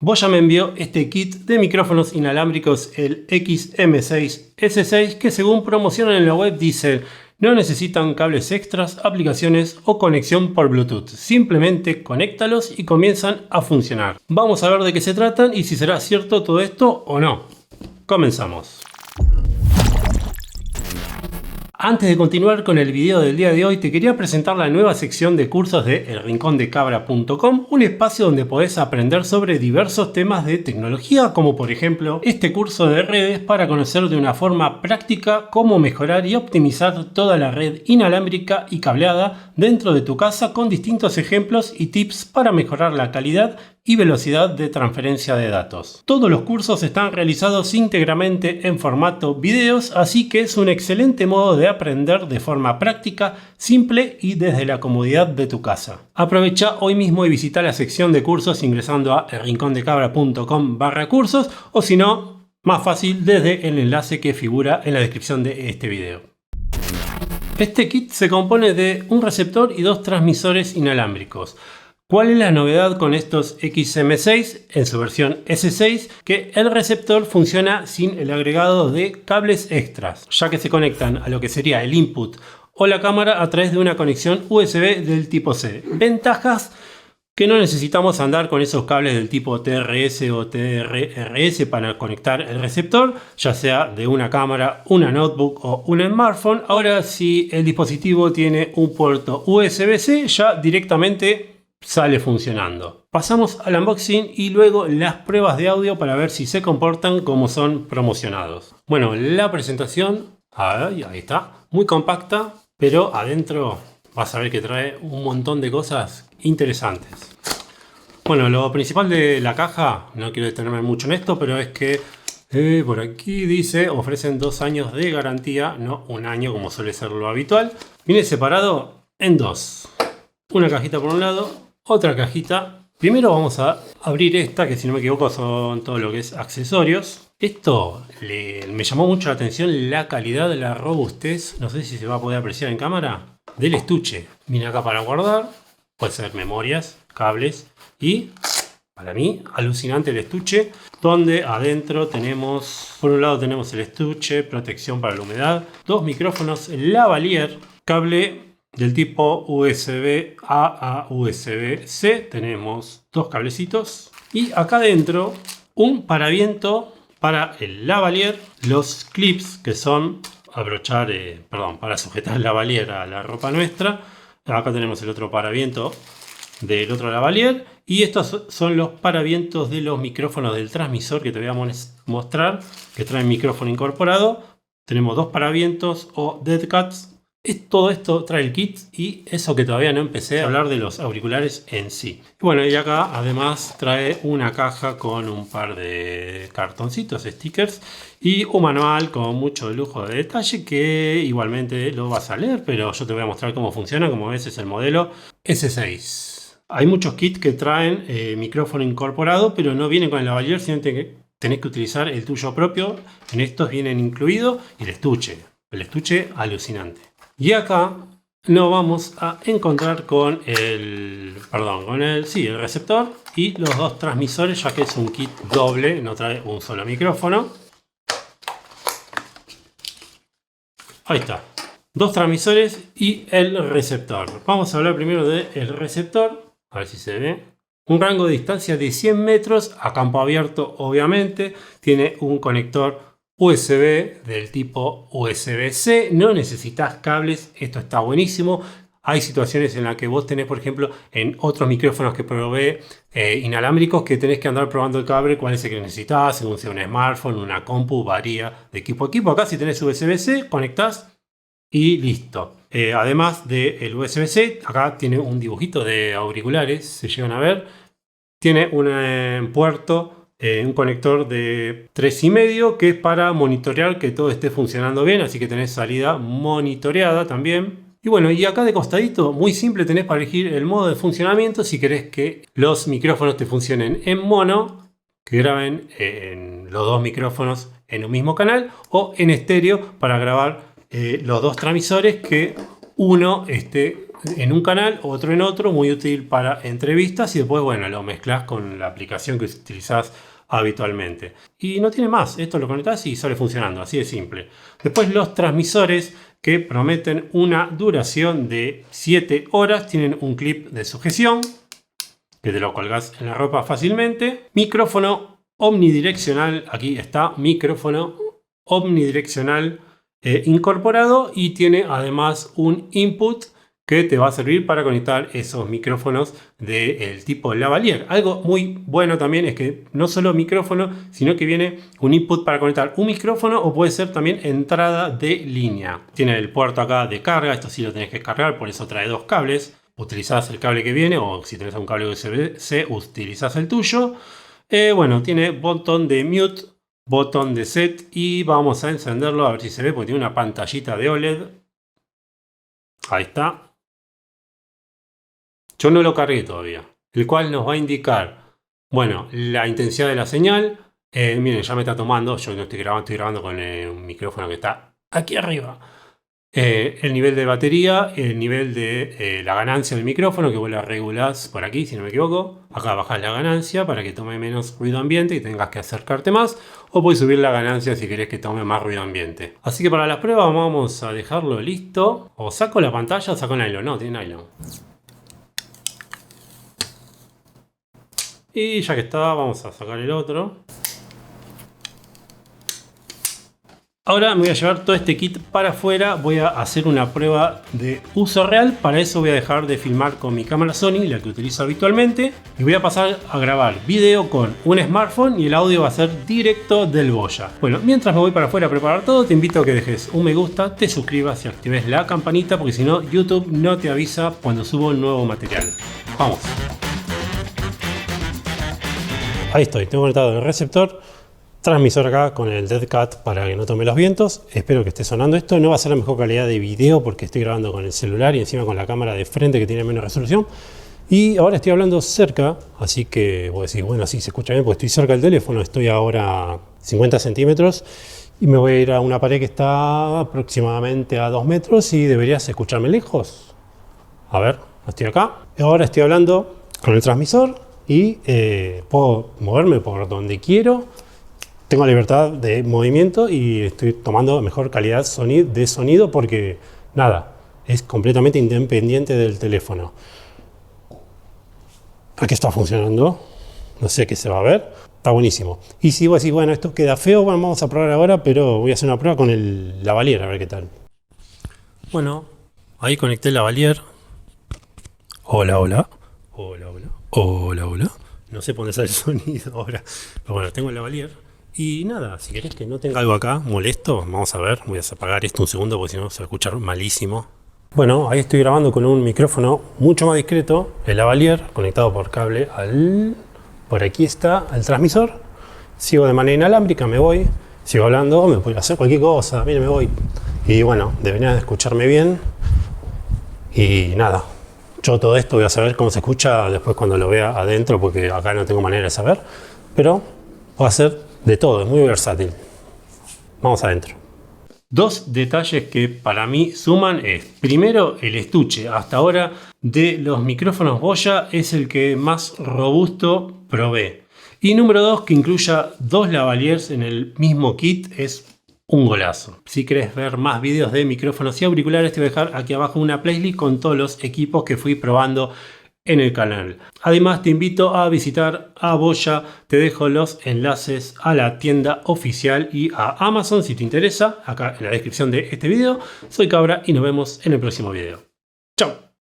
Boya me envió este kit de micrófonos inalámbricos, el XM6S6, que según promocionan en la web dicen no necesitan cables extras, aplicaciones o conexión por Bluetooth. Simplemente conéctalos y comienzan a funcionar. Vamos a ver de qué se tratan y si será cierto todo esto o no. Comenzamos. Antes de continuar con el video del día de hoy, te quería presentar la nueva sección de cursos de elrincondecabra.com, un espacio donde podés aprender sobre diversos temas de tecnología, como por ejemplo este curso de redes para conocer de una forma práctica cómo mejorar y optimizar toda la red inalámbrica y cableada dentro de tu casa, con distintos ejemplos y tips para mejorar la calidad y velocidad de transferencia de datos. Todos los cursos están realizados íntegramente en formato videos, así que es un excelente modo de aprender de forma práctica, simple y desde la comodidad de tu casa. Aprovecha hoy mismo y visita la sección de cursos ingresando a elrincondecabra.com/cursos o si no, más fácil desde el enlace que figura en la descripción de este video. Este kit se compone de un receptor y dos transmisores inalámbricos. ¿Cuál es la novedad con estos XM6 en su versión S6? Que el receptor funciona sin el agregado de cables extras, ya que se conectan a lo que sería el input o la cámara a través de una conexión USB del tipo C. Ventajas: que no necesitamos andar con esos cables del tipo TRS o TRRS para conectar el receptor, ya sea de una cámara, una notebook o un smartphone. Ahora, si el dispositivo tiene un puerto USB-C, ya directamente sale funcionando. Pasamos al unboxing y luego las pruebas de audio para ver si se comportan como son promocionados. Bueno, la presentación, ahí está, muy compacta, pero adentro vas a ver que trae un montón de cosas interesantes. Bueno, lo principal de la caja, no quiero detenerme mucho en esto, pero es que por aquí dice ofrecen 2 años de garantía, no 1 año como suele ser lo habitual. Viene separado en dos. Una cajita por un lado, otra cajita. Primero vamos a abrir esta, que si no me equivoco son todo lo que es accesorios. Esto me llamó mucho la atención, la calidad, la robustez, no sé si se va a poder apreciar en cámara, del estuche. Viene acá para guardar, puede ser memorias, cables y, para mí, alucinante el estuche, donde adentro tenemos, por un lado tenemos el estuche, protección para la humedad, 2 micrófonos lavalier, cable del tipo USB-A a USB-C, tenemos 2 cablecitos y acá adentro un paraviento para el lavalier, los clips que son para sujetar el lavalier a la ropa nuestra. Acá tenemos el otro paraviento del otro lavalier y estos son los paravientos de los micrófonos del transmisor que te voy a mostrar, que traen micrófono incorporado. Tenemos 2 paravientos o dead cuts. Todo esto trae el kit y eso que todavía no empecé a hablar de los auriculares en sí. Bueno, y acá además trae una caja con un par de cartoncitos, stickers y un manual con mucho lujo de detalle que igualmente lo vas a leer, pero yo te voy a mostrar cómo funciona. Como ves, es el modelo S6. Hay muchos kits que traen micrófono incorporado, pero no vienen con el lavalier, sino que tenés que utilizar el tuyo propio. En estos vienen incluido el estuche alucinante. Y acá nos vamos a encontrar con el receptor y los 2 transmisores, ya que es un kit doble, no trae un solo micrófono. Ahí está, 2 transmisores y el receptor. Vamos a hablar primero del receptor, a ver si se ve. Un rango de distancia de 100 metros a campo abierto, obviamente. Tiene un conector USB del tipo USB-C, no necesitas cables, esto está buenísimo. Hay situaciones en las que vos tenés, por ejemplo, en otros micrófonos que provee inalámbricos, que tenés que andar probando el cable, cuál es el que necesitas, según sea un smartphone, una compu, varía de equipo a equipo. Acá si tenés USB-C, conectás y listo. Además del USB-C, acá tiene un dibujito de auriculares, se llegan a ver. Tiene un puerto, un conector de 3,5 que es para monitorear que todo esté funcionando bien, así que tenés salida monitoreada también. Y bueno, y acá de costadito, muy simple, tenés para elegir el modo de funcionamiento si querés que los micrófonos te funcionen en mono, que graben en los 2 micrófonos en un mismo canal, o en estéreo para grabar los 2 transmisores, que uno esté en un canal, otro en otro, muy útil para entrevistas y después, bueno, lo mezclas con la aplicación que utilizás habitualmente. Y no tiene más, esto lo conectás y sale funcionando, así de simple. Después los transmisores que prometen una duración de 7 horas, tienen un clip de sujeción que te lo colgás en la ropa fácilmente. Micrófono omnidireccional, aquí está, micrófono omnidireccional incorporado, y tiene además un input que te va a servir para conectar esos micrófonos del tipo lavalier. Algo muy bueno también es que no solo micrófono, sino que viene un input para conectar un micrófono o puede ser también entrada de línea. Tiene el puerto acá de carga, esto sí lo tenés que cargar, por eso trae dos cables. Utilizás el cable que viene, o si tenés un cable USB-C, utilizás el tuyo. Bueno, tiene botón de mute, botón de set, y vamos a encenderlo a ver si se ve, porque tiene una pantallita de OLED. Ahí está. Yo no lo cargué todavía, el cual nos va a indicar, bueno, la intensidad de la señal. Miren, ya me está tomando, yo no estoy grabando con un micrófono que está aquí arriba. El nivel de batería, el nivel de la ganancia del micrófono, que vos la regulás por aquí, si no me equivoco. Acá bajás la ganancia para que tome menos ruido ambiente y tengas que acercarte más, o puedes subir la ganancia si querés que tome más ruido ambiente. Así que para las pruebas vamos a dejarlo listo. O saco la pantalla o saco nylon. No, tiene nylon. Y ya que está, vamos a sacar el otro. Ahora me voy a llevar todo este kit para afuera, voy a hacer una prueba de uso real. Para eso voy a dejar de filmar con mi cámara Sony, la que utilizo habitualmente, y voy a pasar a grabar video con un smartphone, y el audio va a ser directo del Boya. Bueno, mientras me voy para afuera a preparar todo, te invito a que dejes un me gusta, te suscribas y actives la campanita, porque si no, YouTube no te avisa cuando subo nuevo material. Vamos. Ahí estoy, tengo conectado el receptor. Transmisor acá con el Dead Cat para que no tome los vientos. Espero que esté sonando esto. No va a ser la mejor calidad de video porque estoy grabando con el celular y encima con la cámara de frente que tiene menos resolución. Y ahora estoy hablando cerca, así que voy a decir, bueno, sí se escucha bien porque estoy cerca del teléfono. Estoy ahora a 50 centímetros y me voy a ir a una pared que está aproximadamente a 2 metros y deberías escucharme lejos. A ver, estoy acá. Ahora estoy hablando con el transmisor y puedo moverme por donde quiero. Tengo libertad de movimiento y estoy tomando mejor calidad de sonido porque, nada, es completamente independiente del teléfono. Aquí está funcionando. No sé qué se va a ver. Está buenísimo. Y si vos decís, bueno, esto queda feo, bueno, vamos a probar ahora, pero voy a hacer una prueba con el lavalier, a ver qué tal. Bueno, ahí conecté el lavalier. Hola, hola. Hola, hola. Hola, hola. No sé por dónde sale el sonido ahora. Pero bueno, tengo el lavalier. Y nada, si querés que no tenga algo acá molesto, vamos a ver, voy a apagar esto un segundo porque si no se va a escuchar malísimo. Bueno, ahí estoy grabando con un micrófono mucho más discreto, el lavalier, conectado por cable por aquí está, al transmisor. Sigo de manera inalámbrica, me voy, sigo hablando, me puedo hacer cualquier cosa, mire, me voy. Y bueno, debería de escucharme bien. Y nada, yo todo esto voy a saber cómo se escucha después cuando lo vea adentro, porque acá no tengo manera de saber. Pero voy a hacer de todo, es muy versátil. Vamos adentro. Dos detalles que para mí suman es, primero, el estuche. Hasta ahora de los micrófonos Boya es el que más robusto probé. Y número dos, que incluya dos lavaliers en el mismo kit es un golazo. Si querés ver más vídeos de micrófonos y auriculares, te voy a dejar aquí abajo una playlist con todos los equipos que fui probando en el canal. Además te invito a visitar a Boya, te dejo los enlaces a la tienda oficial y a Amazon si te interesa, acá en la descripción de este video. Soy Cabra y nos vemos en el próximo video.